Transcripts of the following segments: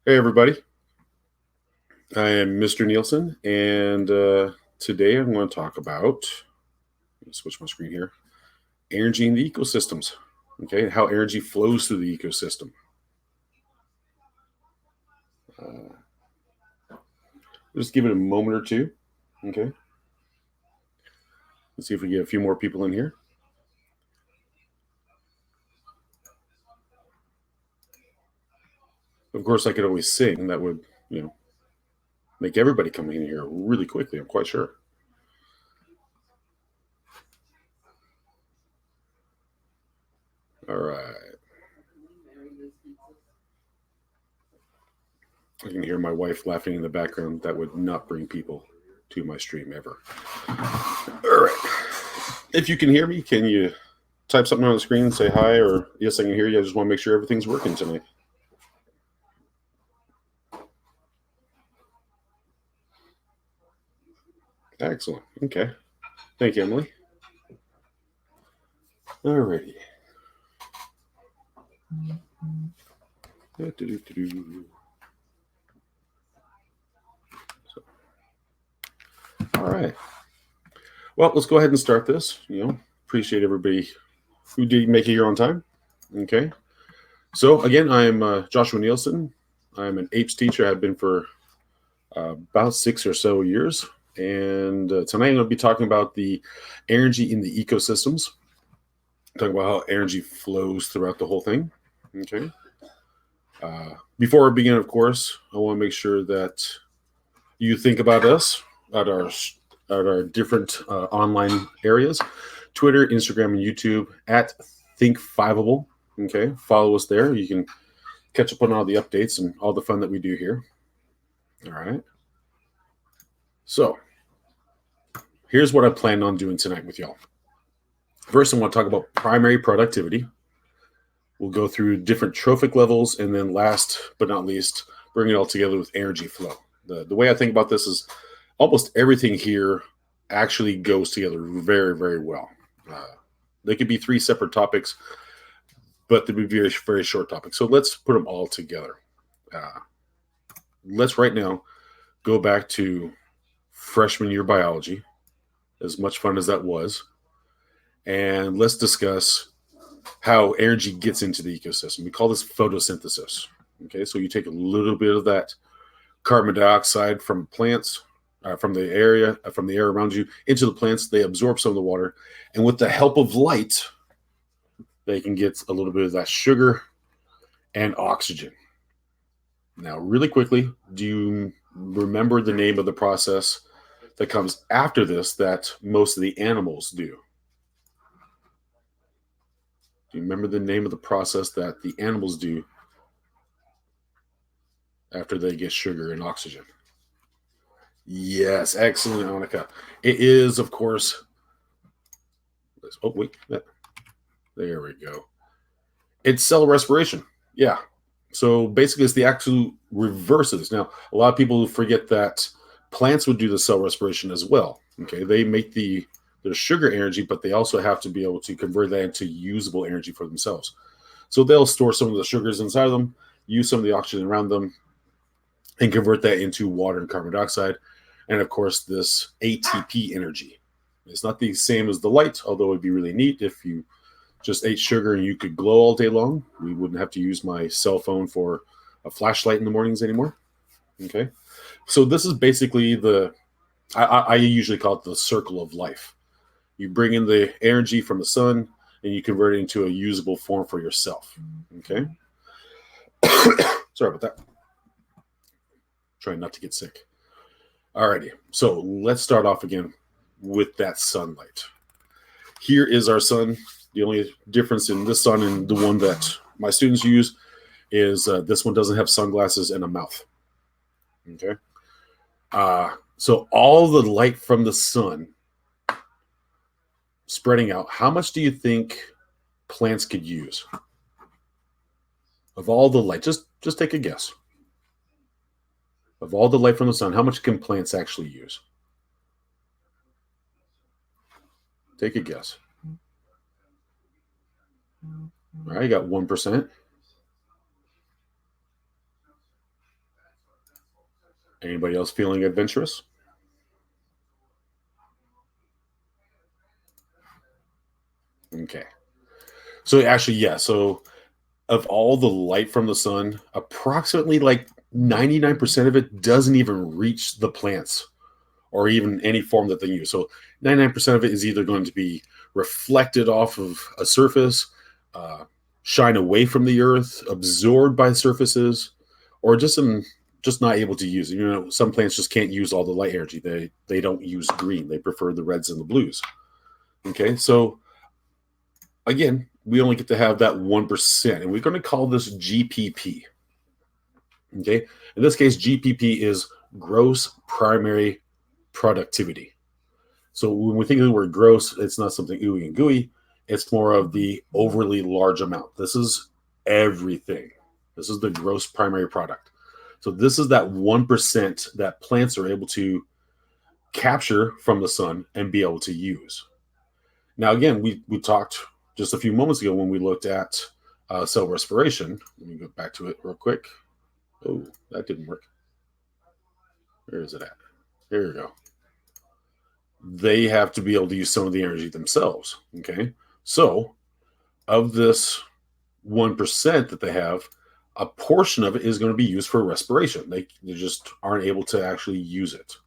Hey, everybody. I am Mr. Nielsen, and today I'm going to talk about, let me switch my screen here, energy in the ecosystems, okay, and how energy flows through the ecosystem. Uh, just give it a moment or two, okay? Let's see if we get a few more people in here. Of course, I could always sing. That would, you know, make everybody come in here really quickly, I'm quite sure. All right. I can hear my wife laughing in the background. That would not bring people to my stream ever. All right. If you can hear me, can you type something on the screen and say hi, or yes, I can hear you. I just want to make sure everything's working tonight. Excellent. Okay. Thank you, Emily. Alrighty. So, all right. Well, let's go ahead and start this. Appreciate everybody who did make it here on time. Okay. So again, I am Joshua Nielsen. I'm an APES teacher. I've been for about 6 or so years. And tonight I'm going to be talking about the energy in the ecosystems. Talking about how energy flows throughout the whole thing. Okay. Before we begin, of course, I want to make sure that you think about us at our different online areas: Twitter, Instagram, and YouTube at Think5able. Okay, follow us there. You can catch up on all the updates and all the fun that we do here. All right. So here's what I plan on doing tonight with y'all. First, I want to talk about primary productivity. We'll go through different trophic levels, and then last but not least, bring it all together with energy flow. The way I think about this is almost everything here actually goes together very, very well. Uh, they could be three separate topics, but they'd be very, very short topics. So let's put them all together. Uh, let's right now go back to freshman year biology, as much fun as that was, and let's discuss how energy gets into the ecosystem. We call this photosynthesis. Okay, so you take a little bit of that carbon dioxide from plants, from the air around you into the plants. They absorb some of the water, and with the help of light, they can get a little bit of that sugar and oxygen. Now, really quickly, do you remember the name of the process that comes after this that most of the animals do? Do you remember the name of the process that the animals do after they get sugar and oxygen? Yes, excellent, Annika. It is, of course. Oh, wait. There we go. It's cell respiration. Yeah. So basically, it's the actual reverse of this. Now, a lot of people forget that plants would do the cell respiration as well. Okay. They make the sugar energy, but they also have to be able to convert that into usable energy for themselves. So they'll store some of the sugars inside of them, use some of the oxygen around them, and convert that into water and carbon dioxide. And of course, this ATP energy. It's not the same as the light, although it'd be really neat if you just ate sugar and you could glow all day long. We wouldn't have to use my cell phone for a flashlight in the mornings anymore. Okay. So this is basically I usually call it the circle of life. You bring in the energy from the sun and you convert it into a usable form for yourself. Okay. Sorry about that. Trying not to get sick. Alrighty. So let's start off again with that sunlight. Here is our sun. The only difference in this sun and the one that my students use is this one doesn't have sunglasses and a mouth. Okay. So all the light from the sun spreading out, how much do you think plants could use? Of all the light, just take a guess. Of all the light from the sun, how much can plants actually use? Take a guess. All right, you got 1%. Anybody else feeling adventurous? Okay. So actually, yeah. So of all the light from the sun, approximately like 99% of it doesn't even reach the plants or even any form that they use. So 99% of it is either going to be reflected off of a surface, uh, shine away from the earth, absorbed by surfaces, or just not able to use it. You know, some plants just can't use all the light energy. They don't use green. They prefer the reds and the blues. Okay, so again, we only get to have that 1%, and we're going to call this GPP. Okay, in this case, GPP is gross primary productivity. So when we think of the word gross, it's not something ooey and gooey. It's more of the overly large amount. This is everything. This is the gross primary product. So this is that 1% that plants are able to capture from the sun and be able to use. Now, again, we talked just a few moments ago when we looked at cell respiration. Let me go back to it real quick. Oh, that didn't work. Where is it at? There you go. They have to be able to use some of the energy themselves. Okay. So, of this 1% that they have, a portion of it is going to be used for respiration. They just aren't able to actually use it.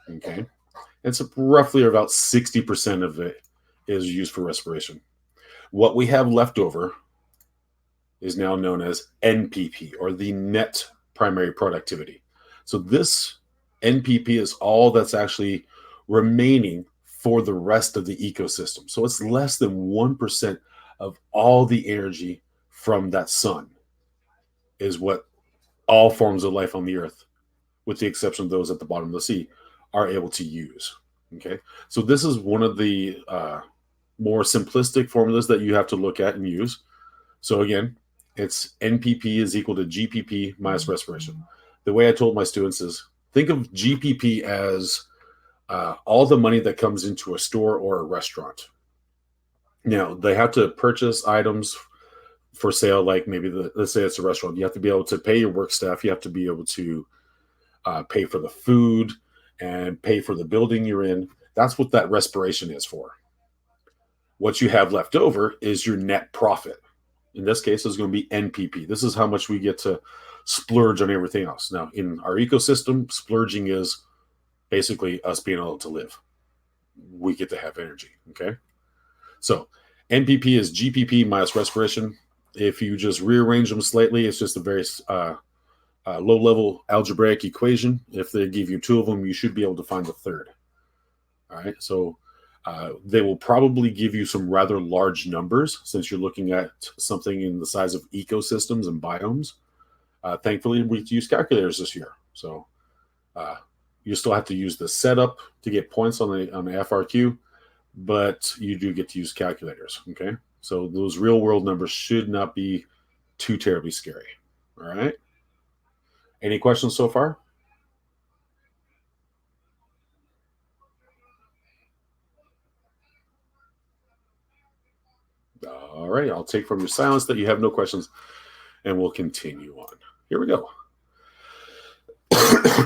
Okay. And so, roughly about 60% of it is used for respiration. What we have left over is now known as NPP, or the net primary productivity. So, this NPP is all that's actually remaining for the rest of the ecosystem. So it's less than 1% of all the energy from that sun is what all forms of life on the earth, with the exception of those at the bottom of the sea, are able to use. Okay. So this is one of the more simplistic formulas that you have to look at and use. So again, it's NPP is equal to GPP minus respiration. The way I told my students is think of GPP as all the money that comes into a store or a restaurant. Now, they have to purchase items for sale, like maybe let's say it's a restaurant. You have to be able to pay your work staff. You have to be able to pay for the food and pay for the building you're in. That's what that respiration is for. What you have left over is your net profit. In this case, it's going to be NPP. This is how much we get to splurge on everything else. Now, in our ecosystem, splurging is basically us being able to live. We get to have energy. Okay. So NPP is GPP minus respiration. If you just rearrange them slightly, it's just a very low level algebraic equation. If they give you two of them, you should be able to find the third. All right. So they will probably give you some rather large numbers since you're looking at something in the size of ecosystems and biomes. Thankfully, we use calculators this year. So you still have to use the setup to get points on the FRQ, but you do get to use calculators. Okay, so those real world numbers should not be too terribly scary. All right. Any questions so far? All right. I'll take from your silence that you have no questions, and we'll continue on. Here we go.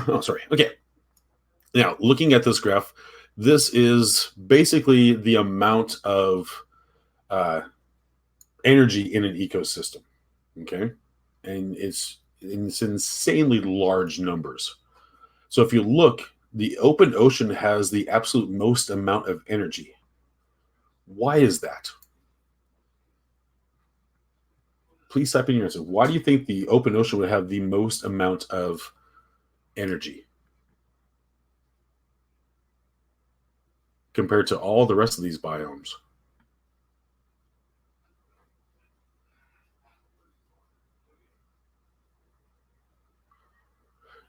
Oh, sorry. Okay. Now, looking at this graph, this is basically the amount of energy in an ecosystem. Okay. And it's insanely large numbers. So if you look, the open ocean has the absolute most amount of energy. Why is that? Please type in your answer. Why do you think the open ocean would have the most amount of energy compared to all the rest of these biomes?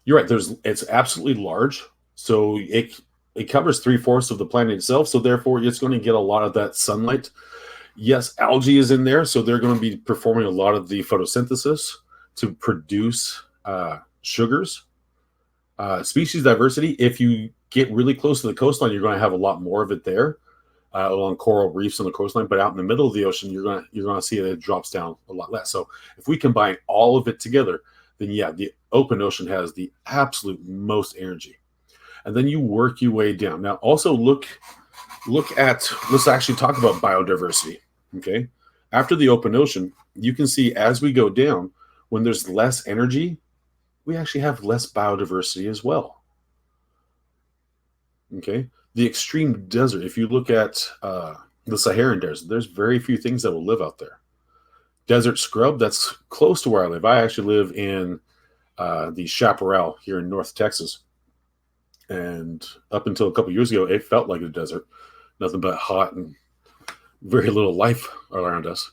You're right. It's absolutely large. So it covers 3/4 of the planet itself. So therefore, it's going to get a lot of that sunlight. Yes, algae is in there, so they're going to be performing a lot of the photosynthesis to produce sugars. Species diversity. If you get really close to the coastline, you're going to have a lot more of it there along coral reefs on the coastline. But out in the middle of the ocean, you're going to see that it drops down a lot less. So if we combine all of it together, then yeah, the open ocean has the absolute most energy. And then you work your way down. Now, also look at, let's actually talk about biodiversity, okay? After the open ocean, you can see as we go down, when there's less energy, we actually have less biodiversity as well, okay? The extreme desert, if you look at the Saharan desert, there's very few things that will live out there. Desert scrub, that's close to where I live. I actually live in the Chaparral here in North Texas. And up until a couple years ago, it felt like a desert. Nothing but hot and very little life around us.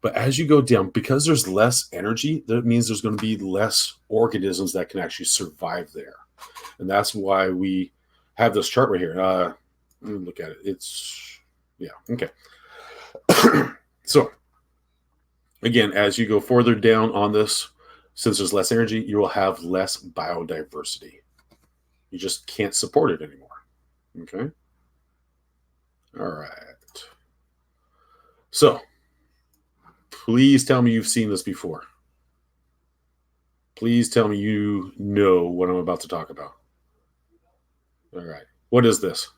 But as you go down, because there's less energy, that means there's going to be less organisms that can actually survive there. And that's why we have this chart right here. Let me look at it. It's, yeah, okay. So, again, as you go further down on this, since there's less energy, you will have less biodiversity. You just can't support it anymore. Okay? All right. So, please tell me you've seen this before. Please tell me you know what I'm about to talk about. All right. What is this?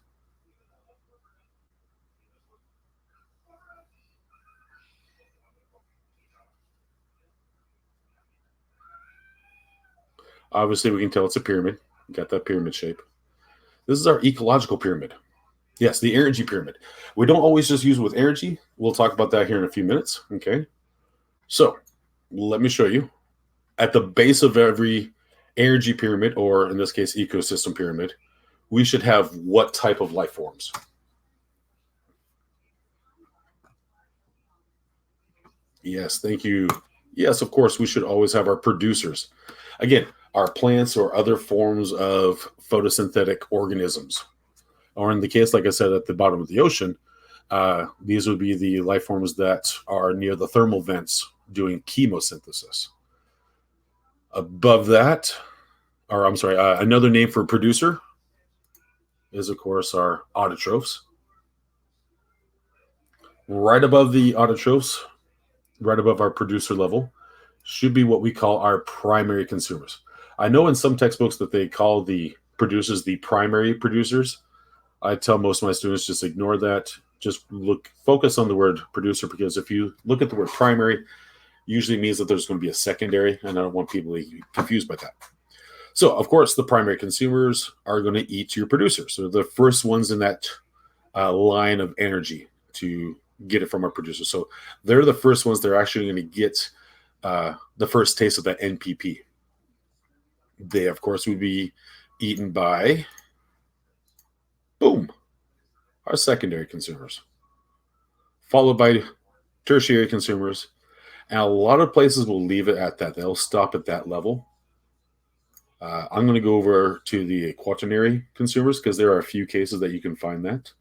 Obviously, we can tell it's a pyramid. Got that pyramid shape. This is our ecological pyramid. Yes, the energy pyramid. We don't always just use it with energy. We'll talk about that here in a few minutes. Okay. So let me show you. At the base of every energy pyramid, or in this case, ecosystem pyramid, we should have what type of life forms? Yes, thank you. Yes, of course, we should always have our producers. Again, our plants or other forms of photosynthetic organisms. Or in the case, like I said, at the bottom of the ocean, these would be the life forms that are near the thermal vents doing chemosynthesis. Above that, or I'm sorry, another name for producer is, of course, our autotrophs. Right above the autotrophs, right above our producer level, should be what we call our primary consumers. I know in some textbooks that they call the producers the primary producers. I tell most of my students just ignore that. Just focus on the word producer, because if you look at the word primary, usually means that there's going to be a secondary, and I don't want people to be confused by that. So, of course, the primary consumers are going to eat your producers. So the first ones in that line of energy to get it from our producers. So they're the first ones that are actually going to get the first taste of that NPP. They, of course, would be eaten by, boom, our secondary consumers, followed by tertiary consumers. And a lot of places will leave it at that. They'll stop at that level. I'm going to go over to the quaternary consumers because there are a few cases that you can find that.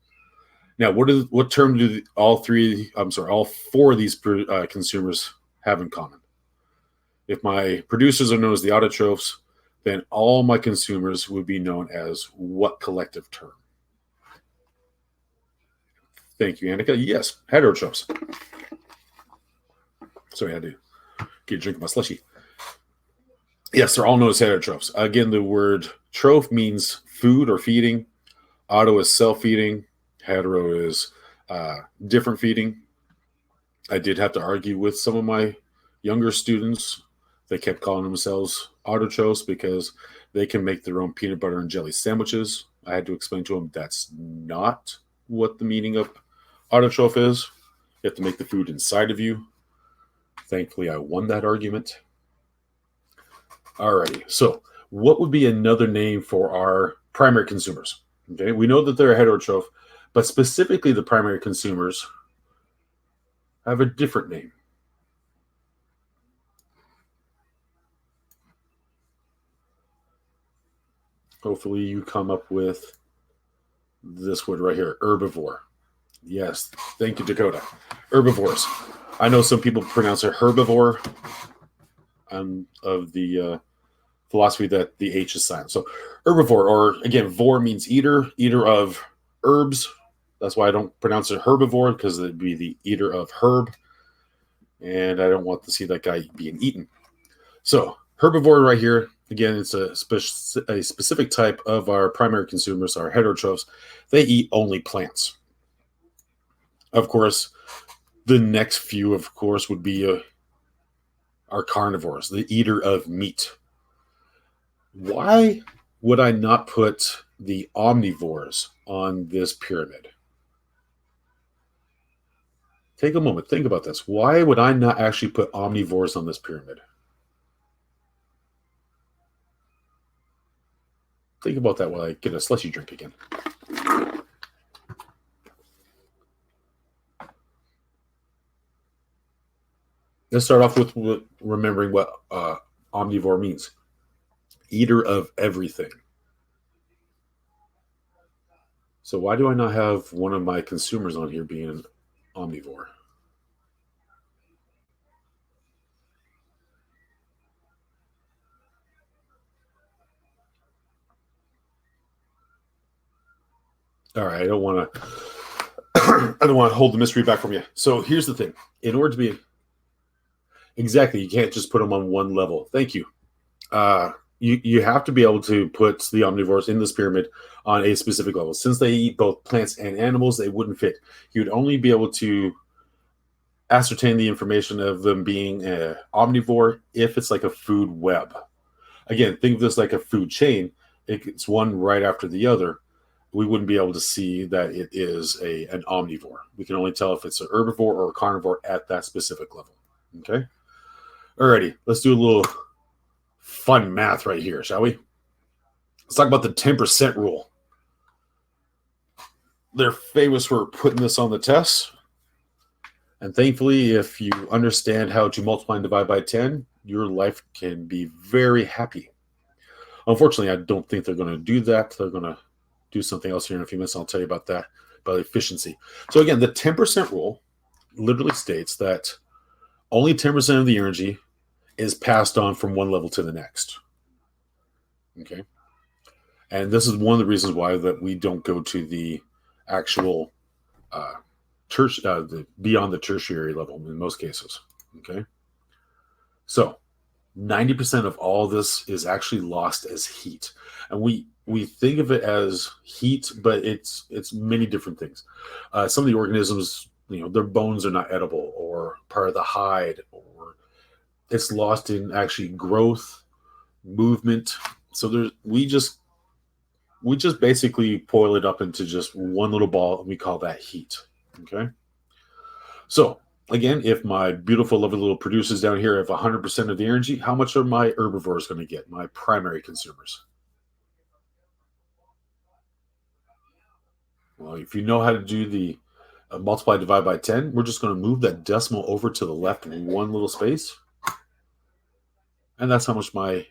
Now, what term do all four of these consumers have in common? If my producers are known as the autotrophs, then all my consumers would be known as what collective term? Thank you, Annika. Yes, heterotrophs. Sorry, I had to get a drink of my slushy. Yes, they're all known as heterotrophs. Again, the word troph means food or feeding. Auto is self-feeding. Hetero is different feeding. I did have to argue with some of my younger students. They kept calling themselves autotrophs because they can make their own peanut butter and jelly sandwiches. I had to explain to them that's not what the meaning of autotroph is. You have to make the food inside of you. Thankfully, I won that argument. Alrighty, so what would be another name for our primary consumers? Okay, we know that they're a heterotroph, but specifically the primary consumers have a different name. Hopefully you come up with this word right here, herbivore. Yes, thank you, Dakota. Herbivores. I know some people pronounce it herbivore. Of the philosophy that the H is silent. So herbivore, or again, vor means eater of herbs. That's why I don't pronounce it herbivore, because it'd be the eater of herb. And I don't want to see that guy being eaten. So herbivore right here, again, it's a specific type of our primary consumers, our heterotrophs. They eat only plants. Of course, the next few, of course, would be our carnivores, the eater of meat. Why would I not put the omnivores on this pyramid? Take a moment, think about this. Why would I not actually put omnivores on this pyramid? Think about that while I get a slushy drink again. Let's start off with remembering what omnivore means. Eater of everything. So why do I not have one of my consumers on here being an omnivore? All right, I don't want to I don't want to hold the mystery back from you. So here's the thing. In order to be exactly, you can't just put them on one level. Thank you. You have to be able to put the omnivores in this pyramid on a specific level. Since they eat both plants and animals, they wouldn't fit. You would only be able to ascertain the information of them being an omnivore if it's like a food web. Again, think of this like a food chain. It's one right after the other. We wouldn't be able to see that it is an omnivore. We can only tell if it's an herbivore or a carnivore at that specific level. Okay? Alrighty, let's do a little fun math right here, shall we? Let's talk about the 10% rule. They're famous for putting this on the test. And thankfully, if you understand how to multiply and divide by 10, your life can be very happy. Unfortunately, I don't think they're going to do that. They're going to do something else here in a few minutes. I'll tell you about that, about efficiency. So again, the 10% rule literally states that only 10% of the energy is passed on from one level to the next. Okay. And this is one of the reasons why that we don't go to the actual beyond the tertiary level in most cases. Okay. So 90% of all this is actually lost as heat. And we think of it as heat, but it's many different things. Some of the organisms, their bones are not edible or part of the hide, or it's lost in actually growth, movement. So we just basically boil it up into just one little ball, and we call that heat. Okay. So again, if my beautiful, lovely little producers down here have 100% of the energy, how much are my herbivores going to get, my primary consumers? Well, if you know how to do the multiply divide by 10, we're just going to move that decimal over to the left in one little space. And that's how much my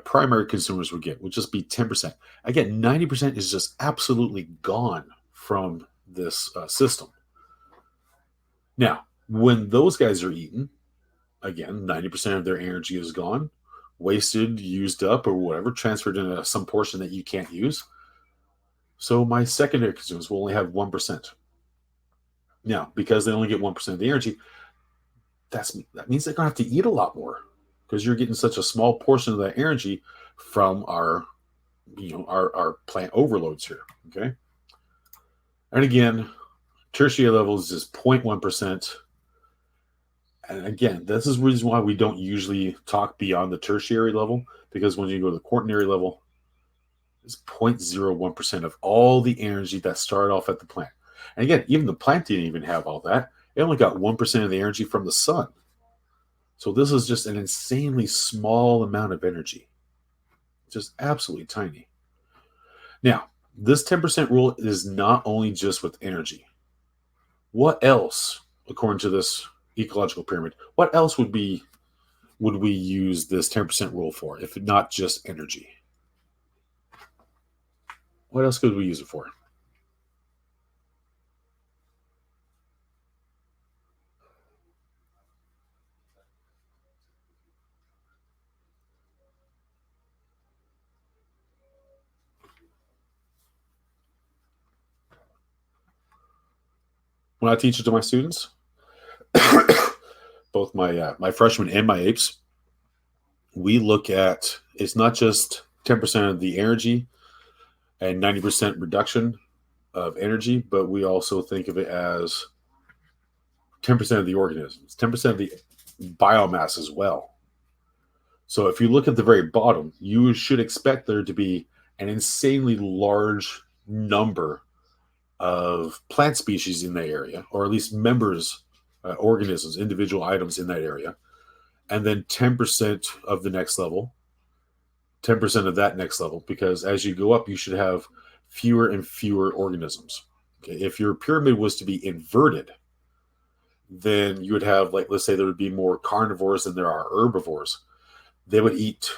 primary consumers would get, would just be 10%. Again, 90% is just absolutely gone from this system. Now, when those guys are eaten, again, 90% of their energy is gone, wasted, used up, or whatever, transferred into some portion that you can't use. So my secondary consumers will only have 1%. Now, because they only get 1% of the energy, that means they're going to have to eat a lot more, because you're getting such a small portion of that energy from our plant overloads here. Okay. And again, tertiary levels is 0.1%. And again, this is the reason why we don't usually talk beyond the tertiary level, because when you go to the quaternary level, it's 0.01% of all the energy that started off at the plant. And again, even the plant didn't even have all that. It only got 1% of the energy from the sun. So this is just an insanely small amount of energy. Just absolutely tiny. Now, this 10% rule is not only just with energy. What else, according to this ecological pyramid, what else would we use this 10% rule for, if not just energy? What else could we use it for? When I teach it to my students, both my freshmen and my apes, we look at, it's not just 10% of the energy and 90% reduction of energy, but we also think of it as 10% of the organisms, 10% of the biomass as well. So if you look at the very bottom, you should expect there to be an insanely large number of plant species in that area, or at least members, organisms, individual items in that area. And then 10% of the next level, 10% of that next level, because as you go up, you should have fewer and fewer organisms. Okay? If your pyramid was to be inverted, then you would have, like, let's say there would be more carnivores than there are herbivores. They would eat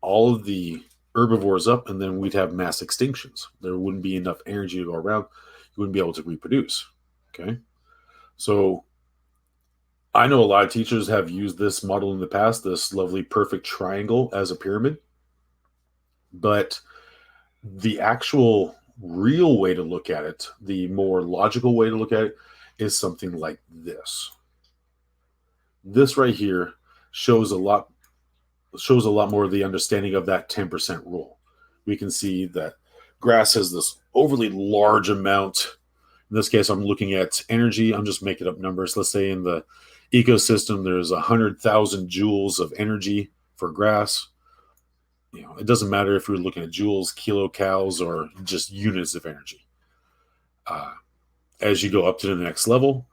all of the herbivores up, and then we'd have mass extinctions. There wouldn't be enough energy to go around. You wouldn't be able to reproduce. Okay. So I know a lot of teachers have used this model in the past, this lovely perfect triangle as a pyramid. But the actual real way to look at it, the more logical way to look at it, is something like this. This right here shows a lot more of the understanding of that 10% rule. We can see that grass has this overly large amount. In this case, I'm looking at energy. I'm just making up numbers. Let's say in the ecosystem, there's 100,000 joules of energy for grass. It doesn't matter if you're looking at joules, kilocalories, or just units of energy. As you go up to the next level,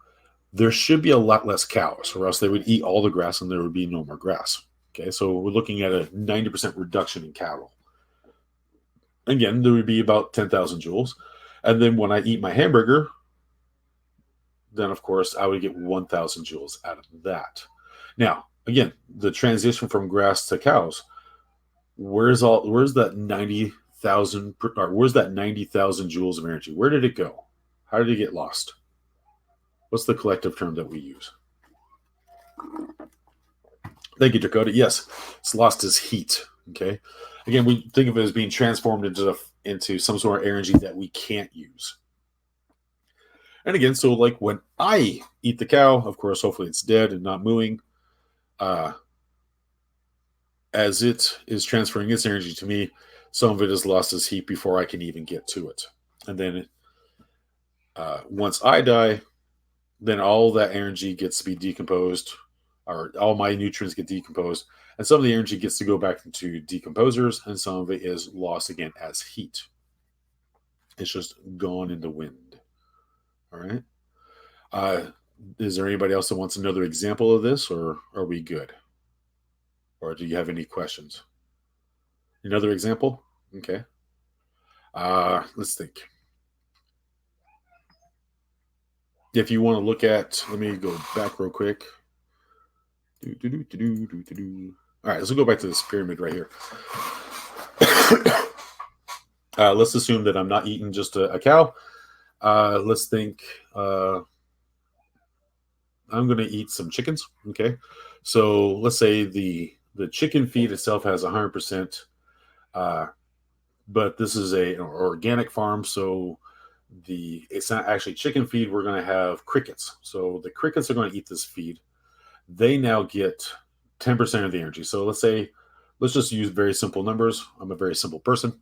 there should be a lot less cows, or else they would eat all the grass and there would be no more grass. Okay, so we're looking at a 90% reduction in cattle. Again, there would be about 10,000 joules. And then when I eat my hamburger, then of course I would get 1,000 joules out of that. Now, again, the transition from grass to cows, where's that 90,000 joules of energy? Where did it go? How did it get lost? What's the collective term that we use? Thank you, Dakota. Yes, it's lost as heat. Okay. Again, we think of it as being transformed into some sort of energy that we can't use. And again, so like when I eat the cow, of course, hopefully it's dead and not mooing. As it is transferring its energy to me, some of it is lost as heat before I can even get to it. And then once I die, then all that energy gets to be decomposed, or all my nutrients get decomposed, and some of the energy gets to go back into decomposers, and some of it is lost again as heat. It's just gone in the wind. All right. Is there anybody else that wants another example of this, or are we good? Or do you have any questions? Another example? Okay. Let's think. If you want to look at, let me go back real quick. All right, let's go back to this pyramid right here. Let's assume that I'm not eating just a cow. Let's think I'm going to eat some chickens. Okay, so let's say the chicken feed itself has 100%, but this is an organic farm, so it's not actually chicken feed. We're going to have crickets. So the crickets are going to eat this feed. They now get 10% of the energy. So let's just use very simple numbers. I'm a very simple person.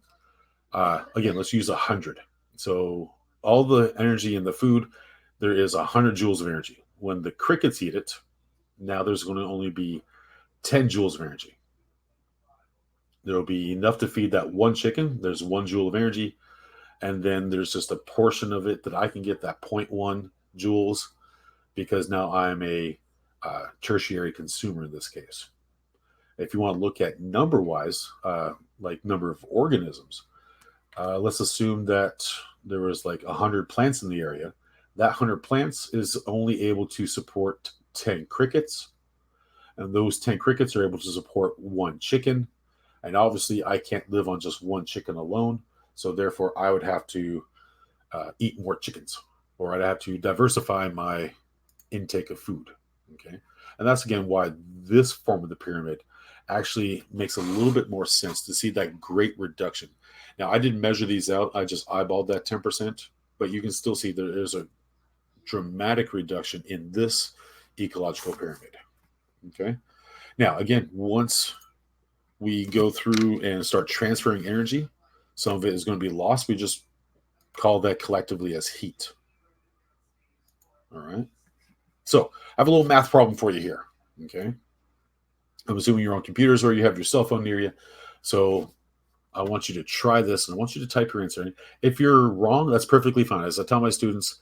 Again, let's use 100. So all the energy in the food, there is 100 joules of energy. When the crickets eat it, now there's going to only be 10 joules of energy. There will be enough to feed that one chicken. There's 1 joule of energy. And then there's just a portion of it that I can get, that 0.1 joules, because now I'm a tertiary consumer in this case. If you want to look at number-wise, like number of organisms, let's assume that there was like 100 plants in the area. That 100 plants is only able to support 10 crickets, and those 10 crickets are able to support 1 chicken. And obviously, I can't live on just 1 chicken alone. So therefore, I would have to eat more chickens, or I'd have to diversify my intake of food. Okay, and that's again why this form of the pyramid actually makes a little bit more sense, to see that great reduction. Now, I didn't measure these out. I just eyeballed that 10%, but you can still see there is a dramatic reduction in this ecological pyramid. Okay, now again, once we go through and start transferring energy. Some of it is going to be lost. We just call that collectively as heat. All right. So I have a little math problem for you here. Okay. I'm assuming you're on computers or you have your cell phone near you. So I want you to try this and I want you to type your answer. If you're wrong, that's perfectly fine. As I tell my students,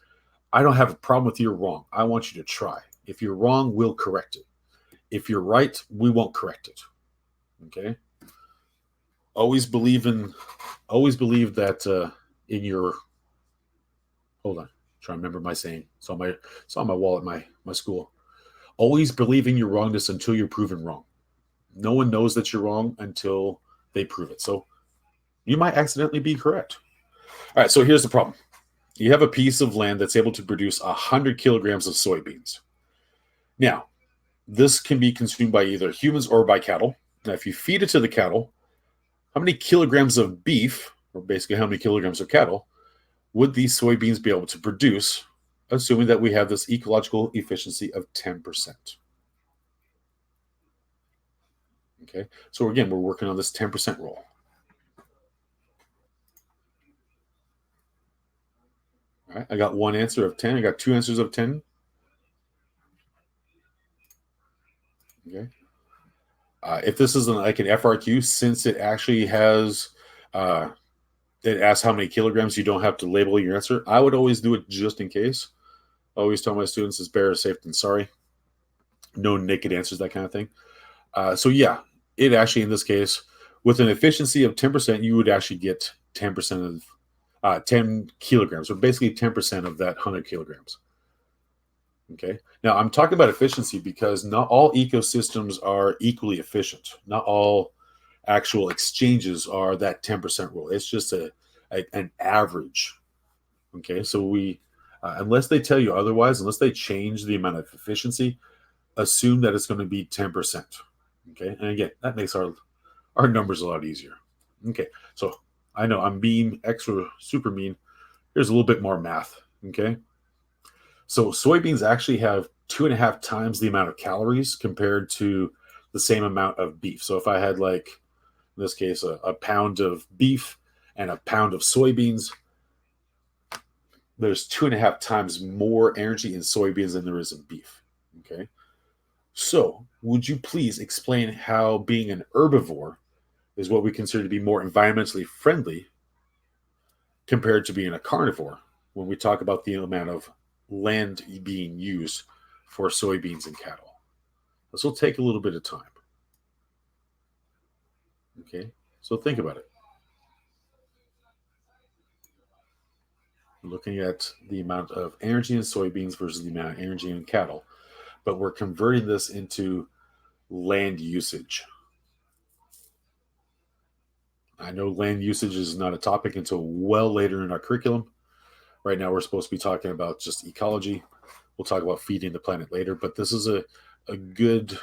I don't have a problem with you're wrong. I want you to try. If you're wrong, we'll correct it. If you're right, we won't correct it. Okay. Always believe that in your, hold on, try to remember my saying. It's on my wall at my school. Always believe in your wrongness until you're proven wrong. No one knows that you're wrong until they prove it. So you might accidentally be correct. All right, so here's the problem. You have a piece of land that's able to produce 100 kilograms of soybeans. Now, this can be consumed by either humans or by cattle. Now, if you feed it to the cattle, how many kilograms of beef, or basically how many kilograms of cattle, would these soybeans be able to produce, assuming that we have this ecological efficiency of 10%? Okay, so again, we're working on this 10% rule. All right, I got one answer of 10. I got two answers of 10. Okay. If this isn't like an FRQ, since it actually has, it asks how many kilograms, you don't have to label your answer. I would always do it just in case. I always tell my students it's better safe than sorry. No naked answers, that kind of thing. So yeah, it actually, in this case, with an efficiency of 10%, you would actually get 10% of 10 kilograms, or basically 10% of that 100 kilograms. Okay. Now I'm talking about efficiency because not all ecosystems are equally efficient. Not all actual exchanges are that 10% rule. It's just an average. Okay. So we, unless they tell you otherwise, unless they change the amount of efficiency, assume that it's going to be 10%. Okay. And again, that makes our numbers a lot easier. Okay. So I know I'm being extra super mean. Here's a little bit more math. Okay. So soybeans actually have 2.5 times the amount of calories compared to the same amount of beef. So if I had, like, in this case, a pound of beef and a pound of soybeans, there's 2.5 times more energy in soybeans than there is in beef. Okay. So would you please explain how being an herbivore is what we consider to be more environmentally friendly compared to being a carnivore when we talk about the amount of land being used for soybeans and cattle? This will take a little bit of time. Okay, so think about it. We're looking at the amount of energy in soybeans versus the amount of energy in cattle, but we're converting this into land usage. I know land usage is not a topic until well later in our curriculum. Right now, we're supposed to be talking about just ecology. We'll talk about feeding the planet later, but this is a good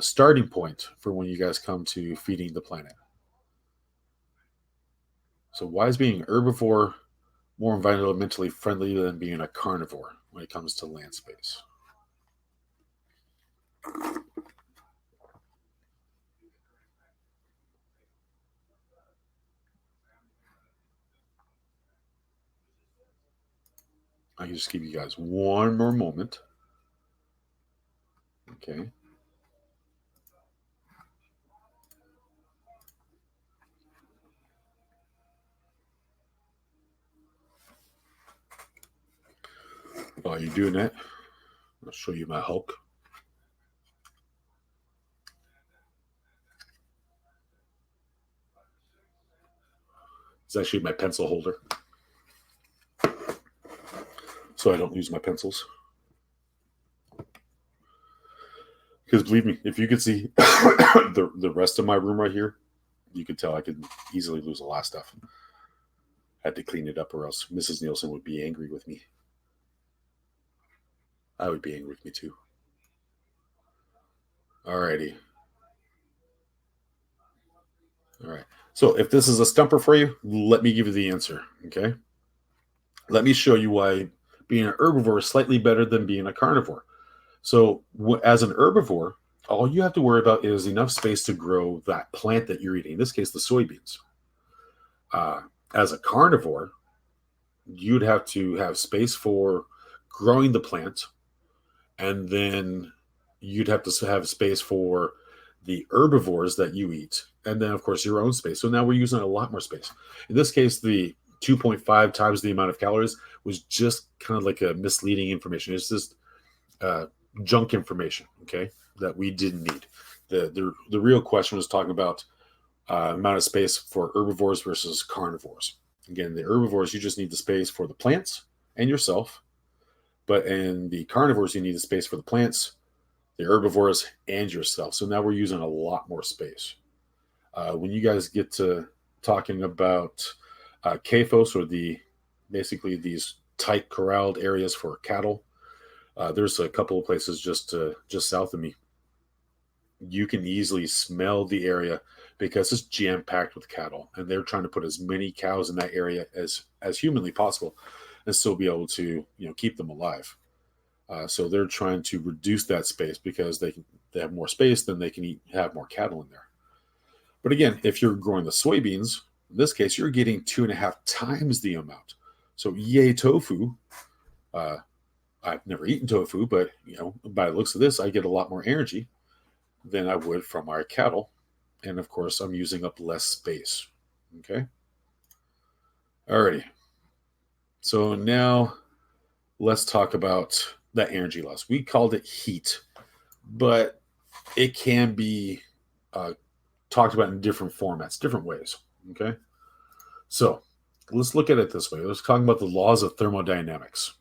starting point for when you guys come to feeding the planet. So why is being an herbivore more environmentally friendly than being a carnivore when it comes to land space? I can just give you guys one more moment. Okay. While you're doing that, I'll show you my Hulk. It's actually my pencil holder, so I don't lose my pencils. Because believe me, if you could see the rest of my room right here, you could tell I could easily lose a lot of stuff. I had to clean it up, or else Mrs. Nielsen would be angry with me. I would be angry with me too. Alrighty. All right. So if this is a stumper for you, let me give you the answer. Okay. Let me show you why being an herbivore is slightly better than being a carnivore. So as an herbivore, all you have to worry about is enough space to grow that plant that you're eating. In this case, the soybeans. As a carnivore, you'd have to have space for growing the plant, and then you'd have to have space for the herbivores that you eat, and then of course your own space. So now we're using a lot more space. In this case, the 2.5 times the amount of calories was just kind of like a misleading information. It's just junk information, okay, that we didn't need. The real question was talking about amount of space for herbivores versus carnivores. Again, the herbivores, you just need the space for the plants and yourself. But in the carnivores, you need the space for the plants, the herbivores, and yourself. So now we're using a lot more space. When you guys get to talking about CAFOs, or basically these tight corralled areas for cattle, there's a couple of places just south of me. You can easily smell the area because it's jam-packed with cattle, and they're trying to put as many cows in that area as humanly possible and still be able to keep them alive. So they're trying to reduce that space because they have more space, then they can have more cattle in there. But again, if you're growing the soybeans, in this case, you're getting 2.5 times the amount. So yay, tofu. I've never eaten tofu, but by the looks of this, I get a lot more energy than I would from our cattle. And of course, I'm using up less space. Okay. Alrighty. So now let's talk about that energy loss. We called it heat, but it can be talked about in different formats, different ways. Okay. So let's look at it this way. Let's talk about the laws of thermodynamics.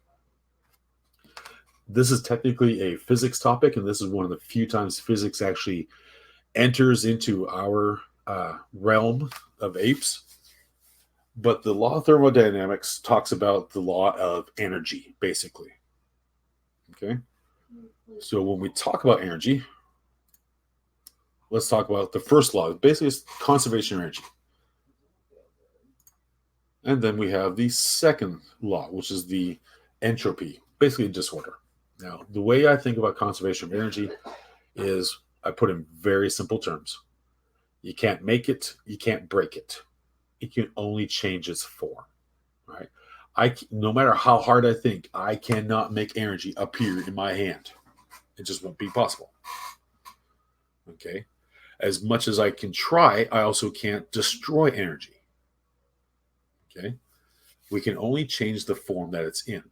This is technically a physics topic, and this is one of the few times physics actually enters into our realm of APES. But the law of thermodynamics talks about the law of energy, basically. Okay? So when we talk about energy, let's talk about the first law. Basically, it's conservation of energy. And then we have the second law, which is the entropy, basically disorder. Now, the way I think about conservation of energy is I put in very simple terms. You can't make it, you can't break it. It can only change its form. Right? No matter how hard I think, I cannot make energy appear in my hand. It just won't be possible. Okay? As much as I can try, I also can't destroy energy. Okay? We can only change the form that it's in.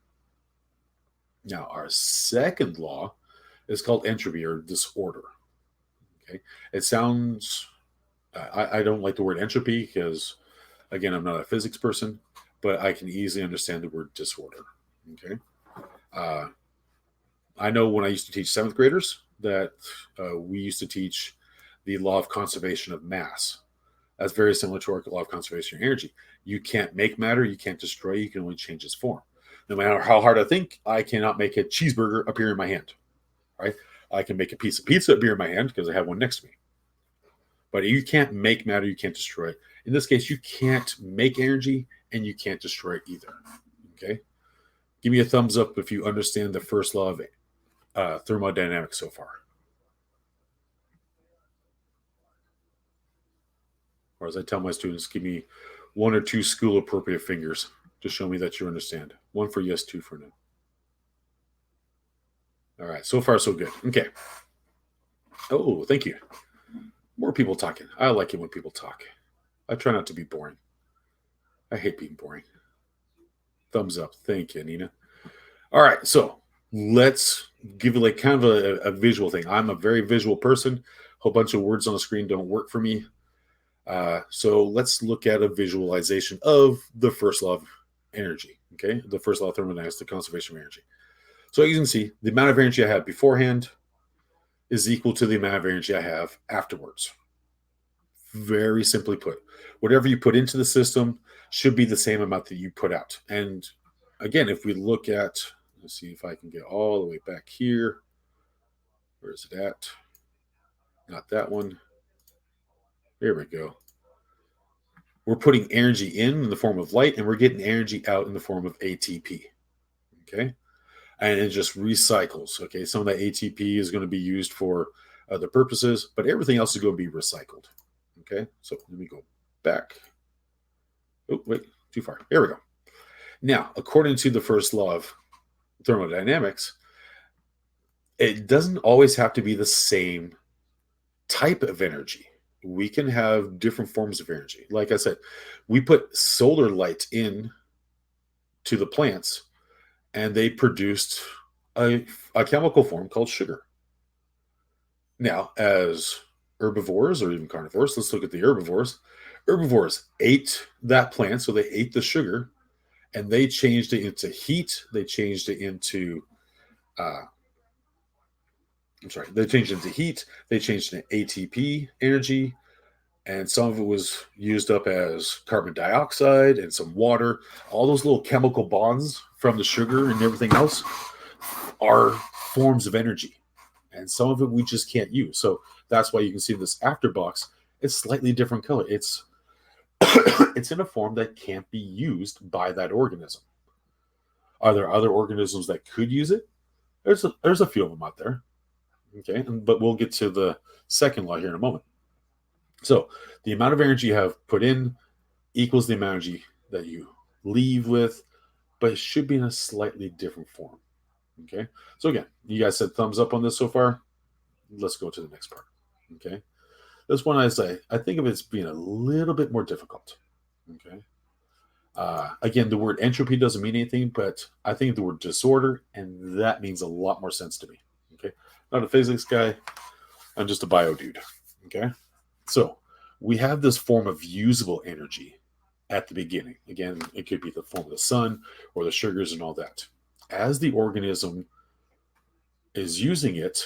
Now, our second law is called entropy, or disorder. Okay? It sounds, I don't like the word entropy because, again, I'm not a physics person, but I can easily understand the word disorder. Okay? I know when I used to teach 7th graders that we used to teach the law of conservation of mass. That's very similar to our law of conservation of energy. You can't make matter, you can't destroy, you can only change its form. No matter how hard I think, I cannot make a cheeseburger appear in my hand. Right? I can make a piece of pizza appear in my hand because I have one next to me. But you can't make matter, you can't destroy it. In this case, you can't make energy and you can't destroy it either. Okay? Give me a thumbs up if you understand the first law of thermodynamics so far. Or as I tell my students, give me 1 or 2 school appropriate fingers to show me that you understand. 1 for yes, 2 for no. All right, so far so good. Okay. Oh, thank you. More people talking. I like it when people talk. I try not to be boring. I hate being boring. Thumbs up. Thank you, Nina. All right, so let's give you like kind of a visual thing. I'm a very visual person. A whole bunch of words on the screen don't work for me. So let's look at a visualization of the first law of energy. Okay, the first law of thermodynamics, the conservation of energy. So as you can see, the amount of energy I have beforehand is equal to the amount of energy I have afterwards. Very simply put, whatever you put into the system should be the same amount that you put out. And again, if we look at, let's see if I can get all the way back here. Where is it at? Not that one. There we go. We're putting energy in the form of light, and we're getting energy out in the form of ATP. Okay? And it just recycles. Okay? Some of that ATP is going to be used for other purposes, but everything else is going to be recycled. Okay, so let me go back. Oh, wait, too far. There we go. Now, according to the first law of thermodynamics, it doesn't always have to be the same type of energy. We can have different forms of energy. Like I said, we put solar light in to the plants, and they produced a chemical form called sugar. Now, as herbivores or even carnivores, let's look at the herbivores. Herbivores ate that plant, so they ate the sugar, and they changed it into heat. They changed it into they changed it into heat. They changed it into ATP energy, and some of it was used up as carbon dioxide and some water. All those little chemical bonds from the sugar and everything else are forms of energy, and some of it we just can't use. So that's why you can see this after box. It's slightly different color. It's it's in a form that can't be used by that organism. Are there other organisms that could use it? There's a few of them out there. Okay, but we'll get to the second law here in a moment. So the amount of energy you have put in equals the amount of energy that you leave with, but it should be in a slightly different form. Okay, so again, you guys said thumbs up on this so far. Let's go to the next part. Okay, this one I think of it as being a little bit more difficult. Okay, again, the word entropy doesn't mean anything, but I think the word disorder, and that means a lot more sense to me. Okay, not a physics guy. I'm just a bio dude. Okay, so we have this form of usable energy at the beginning. Again, it could be the form of the sun or the sugars and all that. As the organism is using it,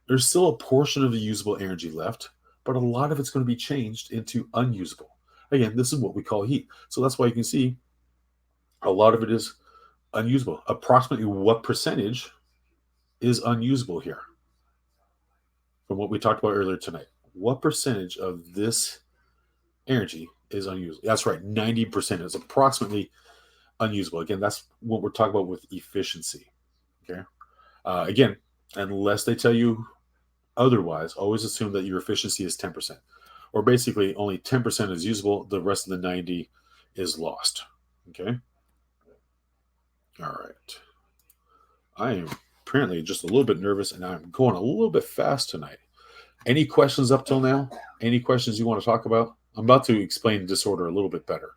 there's still a portion of the usable energy left, but a lot of it's going to be changed into unusable. Again, this is what we call heat. So that's why you can see a lot of it is unusable. Approximately what percentage is unusable here? From what we talked about earlier tonight. What percentage of this energy is unusable? That's right, 90% is approximately unusable. Again, that's what we're talking about with efficiency. Okay. Again, unless they tell you otherwise, always assume that your efficiency is 10%. Or basically only 10% is usable, the rest of the 90 is lost. Okay. All right. I am apparently just a little bit nervous, and I'm going a little bit fast tonight. Any questions up till now? Any questions you want to talk about? I'm about to explain disorder a little bit better.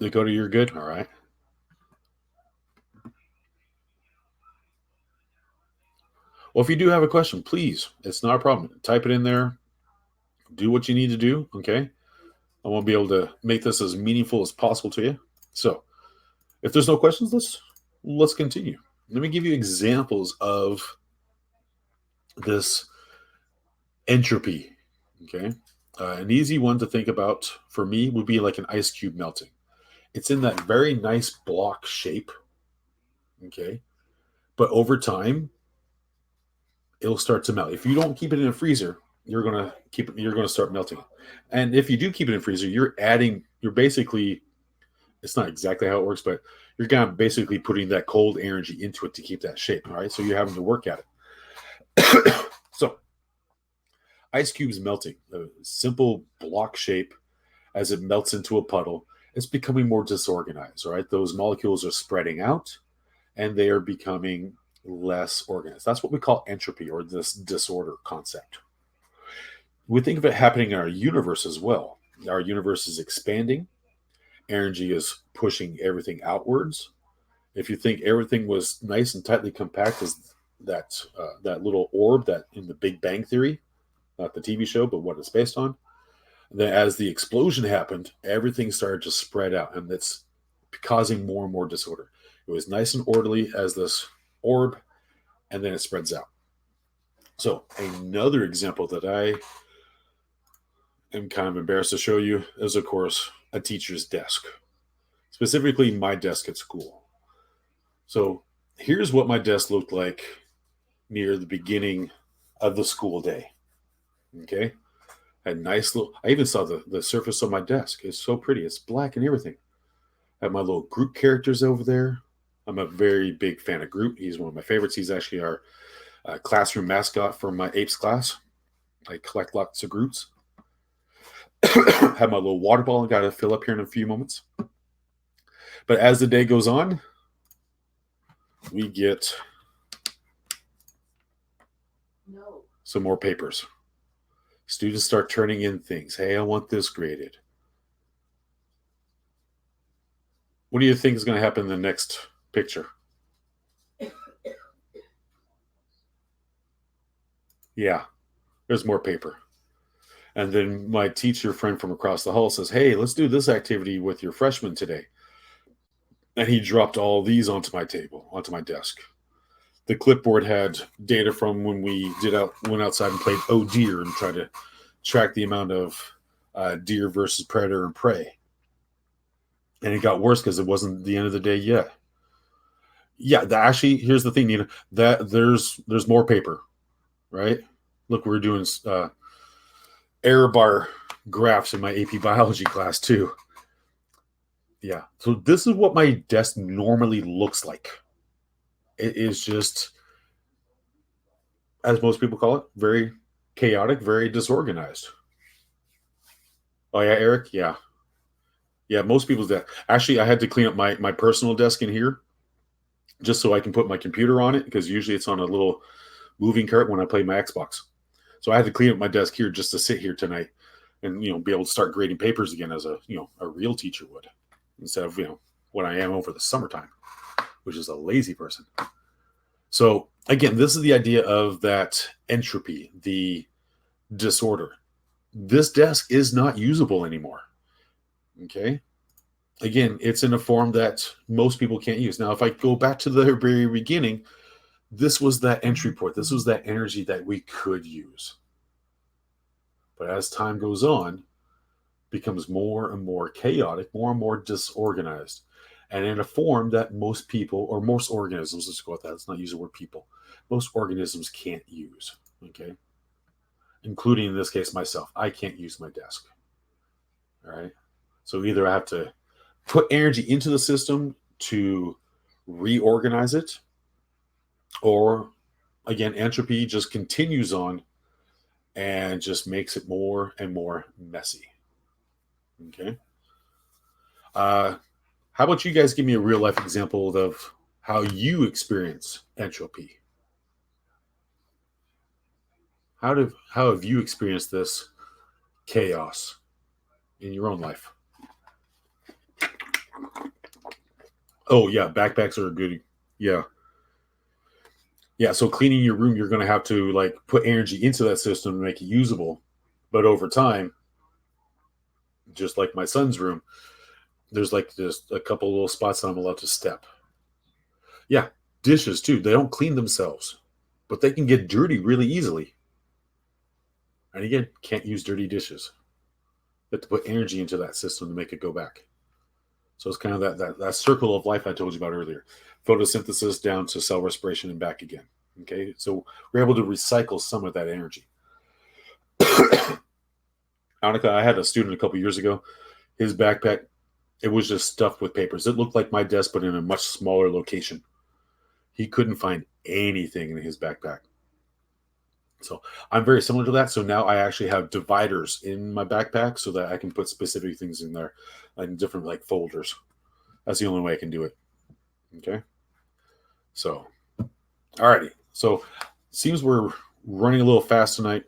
Dakota, you're good? All right. Well, if you do have a question, please, it's not a problem. Type it in there. Do what you need to do, okay? I want to be able to make this as meaningful as possible to you. So, if there's no questions, let's continue. Let me give you examples of this entropy, okay? An easy one to think about for me would be like an ice cube melting. It's in that very nice block shape, okay? But over time, it'll start to melt. If you don't keep it in a freezer, you're gonna start melting it. And if you do keep it in a freezer, you're basically, it's not exactly how it works, but you're kind of basically putting that cold energy into it to keep that shape. All right, so you're having to work at it. So ice cubes melting, a simple block shape as it melts into a puddle, it's becoming more disorganized. All right, those molecules are spreading out and they are becoming less organized. That's what we call entropy, or this disorder concept. We think of it happening in our universe as well. Our universe is expanding. Energy is pushing everything outwards. If you think everything was nice and tightly compact as that little orb that in the Big Bang Theory, not the TV show, but what it's based on, then as the explosion happened, everything started to spread out, and it's causing more and more disorder. It was nice and orderly as this orb, and then it spreads out. So another example that I am kind of embarrassed to show you is, of course, a teacher's desk, specifically my desk at school. So here's what my desk looked like near the beginning of the school day. Okay. Had nice little, I even saw the surface of my desk. It's so pretty. It's black and everything. I have my little group characters over there. I'm a very big fan of Groot. He's one of my favorites. He's actually our classroom mascot for my APES class. I collect lots of Groots. Have my little water bottle. Got to fill up here in a few moments. But as the day goes on, we get some more papers. Students start turning in things. Hey, I want this graded. What do you think is going to happen in the next picture? Yeah, there's more paper. And then my teacher friend from across the hall says, hey, let's do this activity with your freshmen today. And he dropped all these onto my table, onto my desk. The clipboard had data from when we went outside and played Oh Deer and tried to track the amount of deer versus predator and prey. And it got worse because it wasn't the end of the day yet. Yeah, actually, here's the thing, Nina. That there's more paper, right? Look, we're doing error bar graphs in my AP biology class too. Yeah, so this is what my desk normally looks like. It is just, as most people call it, very chaotic, very disorganized. Oh yeah, Eric? Yeah. Yeah, most people's desk. Actually, I had to clean up my personal desk in here just so I can put my computer on it, because usually it's on a little moving cart when I play my Xbox. So I had to clean up my desk here just to sit here tonight and be able to start grading papers again as a real teacher would, instead of when I am over the summertime, which is a lazy person. So again, this is the idea of that entropy, the disorder. This desk is not usable anymore. Okay. Again, it's in a form that most people can't use. Now, if I go back to the very beginning, this was that entry port. This was that energy that we could use. But as time goes on, becomes more and more chaotic, more and more disorganized, and in a form that most people, or most organisms, let's go with that, let's not use the word people, most organisms can't use, okay? Including, in this case, myself. I can't use my desk, all right? So either I have to put energy into the system to reorganize it, or, again, entropy just continues on and just makes it more and more messy, okay? How about you guys give me a real life example of how you experience entropy? How have you experienced this chaos in your own life? Oh yeah, backpacks are a good. Yeah, yeah. So cleaning your room, you're going to have to like put energy into that system to make it usable. But over time, just like my son's room, there's like just a couple little spots that I'm allowed to step. Yeah, dishes too. They don't clean themselves, but they can get dirty really easily. And again, can't use dirty dishes. You have to put energy into that system to make it go back. So it's kind of that circle of life I told you about earlier. Photosynthesis down to cell respiration and back again. Okay, so we're able to recycle some of that energy. Annika, I had a student a couple years ago. His backpack, it was just stuffed with papers. It looked like my desk, but in a much smaller location. He couldn't find anything in his backpack. So I'm very similar to that. So now I actually have dividers in my backpack so that I can put specific things in there, like different like folders. That's the only way I can do it. Okay. So, alrighty. So seems we're running a little fast tonight,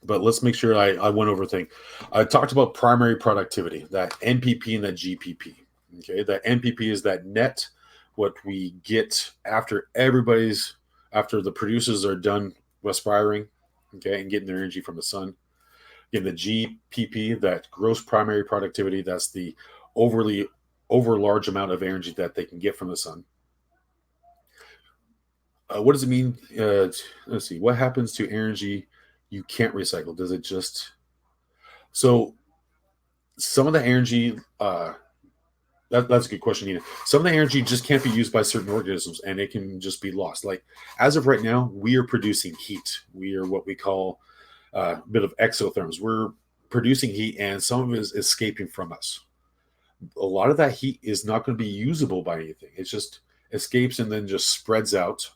but let's make sure I went over a thing. I talked about primary productivity, that NPP and that GPP. Okay. That NPP is that net, what we get after after the producers are done respiring, okay, and getting their energy from the sun. Again, the GPP, that gross primary productivity, that's the over large amount of energy that they can get from the sun. What does it mean? Let's see. What happens to energy you can't recycle? Does it just... So some of the energy, that's a good question, Nina. Some of the energy just can't be used by certain organisms, and it can just be lost. Like, as of right now, we are producing heat. We are what we call a bit of exotherms. We're producing heat, and some of it is escaping from us. a lot of that heat is not going to be usable by anything. It just escapes and then just spreads out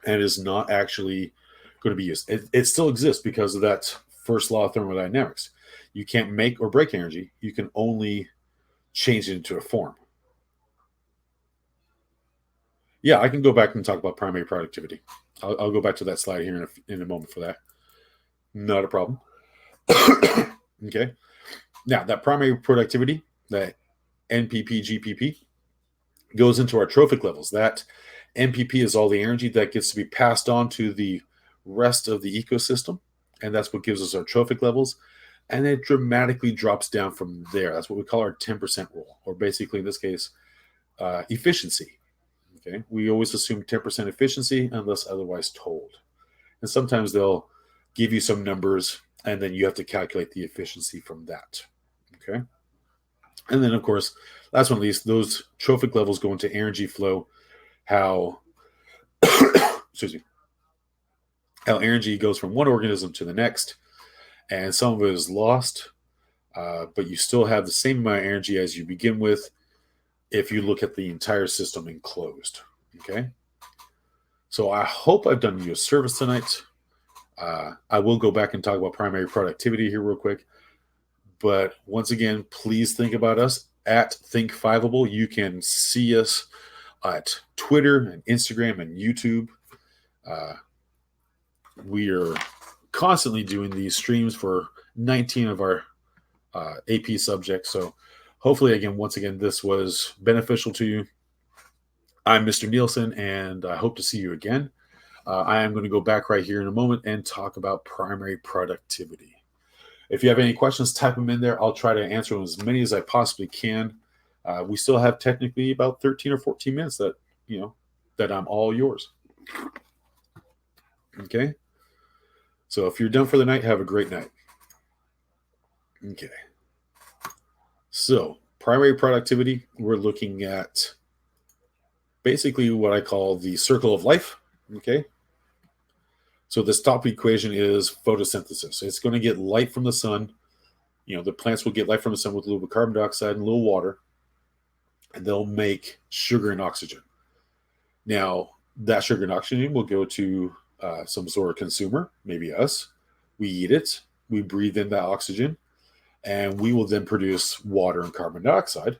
and is not actually going to be used. It still exists because of that first law of thermodynamics. You can't make or break energy. You can only change it into a form. Yeah, I can go back and talk about primary productivity. I'll go back to that slide here in a moment for that. Not a problem. Okay. Now, that primary productivity, that NPP, GPP, goes into our trophic levels. That NPP is all the energy that gets to be passed on to the rest of the ecosystem. And that's what gives us our trophic levels. And it dramatically drops down from there. That's what we call our 10% rule, or basically in this case, efficiency. Okay, we always assume 10% efficiency unless otherwise told. And sometimes they'll give you some numbers and then you have to calculate the efficiency from that. Okay. And then, of course, last one at least, those trophic levels go into energy flow, how, excuse me, how energy goes from one organism to the next. And some of it is lost, but you still have the same amount of energy as you begin with if you look at the entire system enclosed. Okay. So I hope I've done you a service tonight. I will go back and talk about primary productivity here real quick. But once again, please think about us at ThinkFiveable. You can see us at Twitter and Instagram and YouTube. We are constantly doing these streams for 19 of our AP subjects. So hopefully, again, once again, this was beneficial to you. I'm Mr. Nielsen, and I hope to see you again. I am going to go back right here in a moment and talk about primary productivity. If you have any questions, type them in there. I'll try to answer them as many as I possibly can. We still have technically about 13 or 14 minutes that I'm all yours. Okay. So if you're done for the night, have a great night. Okay. So primary productivity, we're looking at basically what I call the circle of life. Okay. So this top equation is photosynthesis. It's going to get light from the sun. The plants will get light from the sun with a little bit of carbon dioxide and a little water, and they'll make sugar and oxygen. Now, that sugar and oxygen will go to some sort of consumer, maybe us. We eat it. We breathe in that oxygen, and we will then produce water and carbon dioxide.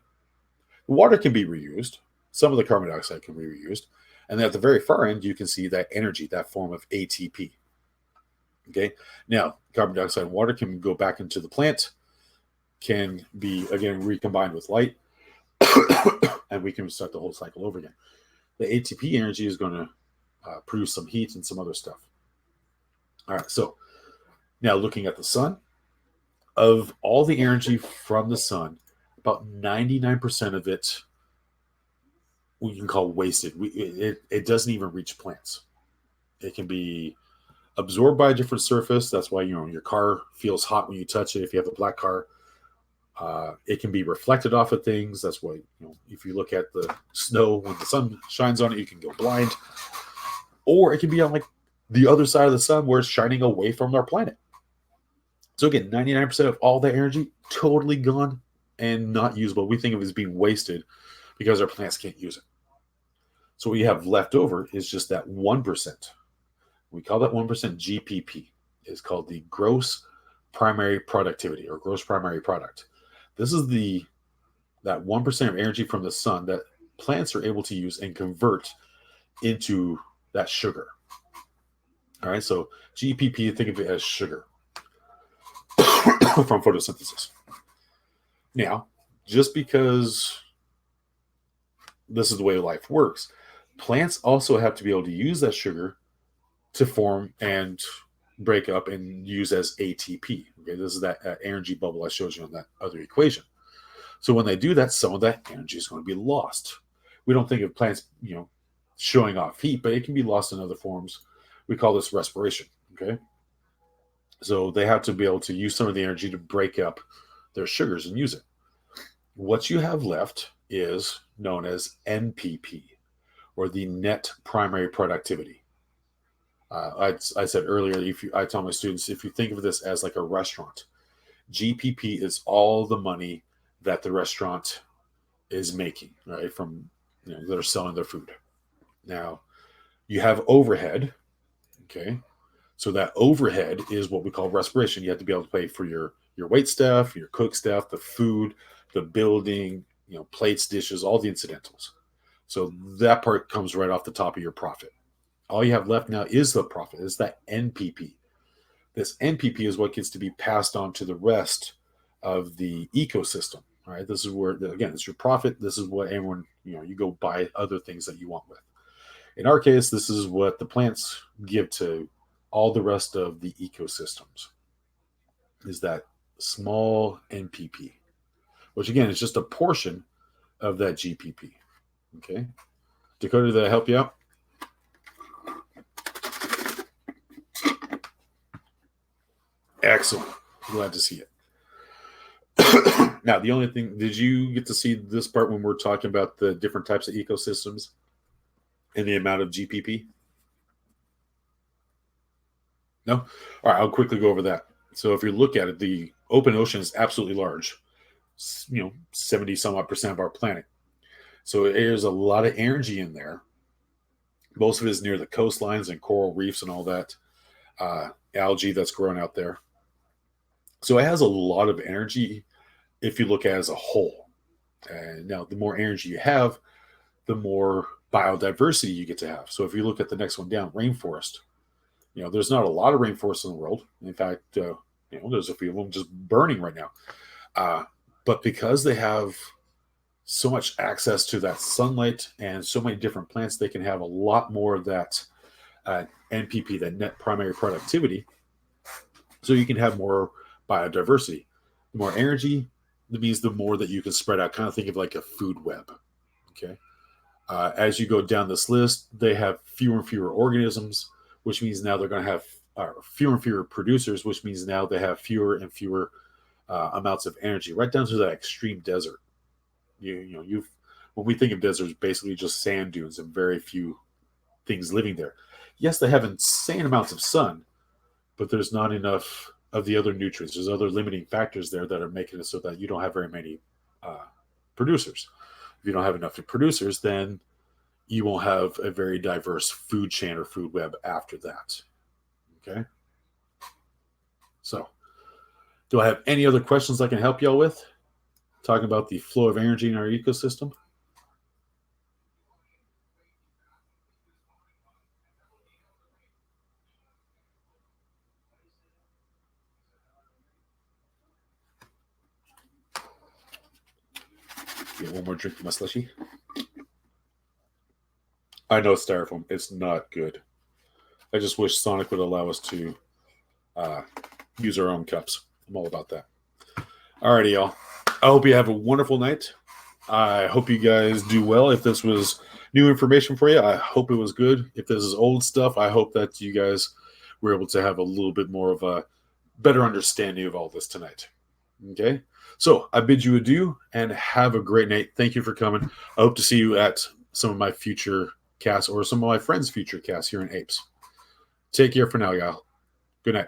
The water can be reused. Some of the carbon dioxide can be reused. And then at the very far end, you can see that energy, that form of ATP. Okay. Now, carbon dioxide and water can go back into the plant, can be, again, recombined with light, and we can start the whole cycle over again. The ATP energy is going to produce some heat and some other stuff. All right. So now looking at the sun, of all the energy from the sun, about 99% of it we can call wasted. It doesn't even reach plants. It can be absorbed by a different surface. That's why your car feels hot when you touch it. If you have a black car, it can be reflected off of things. That's why if you look at the snow when the sun shines on it, you can go blind. Or it can be on like the other side of the sun where it's shining away from our planet. So again, 99% of all that energy totally gone and not usable. We think of it as being wasted because our plants can't use it. So what you have left over is just that 1%. We call that 1% GPP. It's called the gross primary productivity or gross primary product. This is that 1% of energy from the sun that plants are able to use and convert into that sugar. All right, so GPP, think of it as sugar from photosynthesis. Now, just because this is the way life works, plants also have to be able to use that sugar to form and break up and use as ATP. Okay, this is that energy bubble I showed you on that other equation. So when they do that, some of that energy is going to be lost. We don't think of plants, showing off heat, but it can be lost in other forms. We call this respiration. Okay, so they have to be able to use some of the energy to break up their sugars and use it. What you have left is known as NPP, or the net primary productivity. I said earlier, I tell my students, if you think of this as like a restaurant, GPP is all the money that the restaurant is making, right? From, that are selling their food. Now, you have overhead, okay? So that overhead is what we call respiration. You have to be able to pay for your wait staff, your cook staff, the food, the building, plates, dishes, all the incidentals. So that part comes right off the top of your profit. All you have left now is the profit, is that NPP. This NPP is what gets to be passed on to the rest of the ecosystem. All right, this is where, again, it's your profit. This is what everyone, you go buy other things that you want with. In our case, this is what the plants give to all the rest of the ecosystems, is that small NPP, which again is just a portion of that GPP. Okay. Dakota, did I help you out? Excellent. Glad to see it. Now, the only thing, did you get to see this part when we're talking about the different types of ecosystems and the amount of GPP? No? All right, I'll quickly go over that. So if you look at it, the open ocean is absolutely large, 70 some odd % of our planet. So there's a lot of energy in there. Most of it is near the coastlines and coral reefs and all that algae that's growing out there. So it has a lot of energy if you look at it as a whole. And now, the more energy you have, the more biodiversity you get to have. So if you look at the next one down, rainforest, there's not a lot of rainforests in the world. In fact, there's a few of them just burning right now. But because they have so much access to that sunlight and so many different plants, they can have a lot more of that NPP, that net primary productivity. So you can have more biodiversity. The more energy, that means the more that you can spread out. Kind of think of like a food web. Okay. As you go down this list, they have fewer and fewer organisms, which means now they're going to have fewer and fewer producers, which means now they have fewer and fewer amounts of energy, right down to that extreme desert. When we think of deserts, basically just sand dunes and very few things living there. Yes, they have insane amounts of sun, but there's not enough of the other nutrients. There's other limiting factors there that are making it so that you don't have very many producers. If you don't have enough producers, then you won't have a very diverse food chain or food web after that. Okay? So, do I have any other questions I can help y'all with? Talking about the flow of energy in our ecosystem? Get one more drink of my slushy. I know styrofoam. It's not good. I just wish Sonic would allow us to use our own cups. I'm all about that. Alrighty, y'all. I hope you have a wonderful night. I hope you guys do well. If this was new information for you, I hope it was good. If this is old stuff, I hope that you guys were able to have a little bit more of a better understanding of all this tonight. Okay? So I bid you adieu and have a great night. Thank you for coming. I hope to see you at some of my future casts or some of my friends' future casts here in APES. Take care for now, y'all. Good night.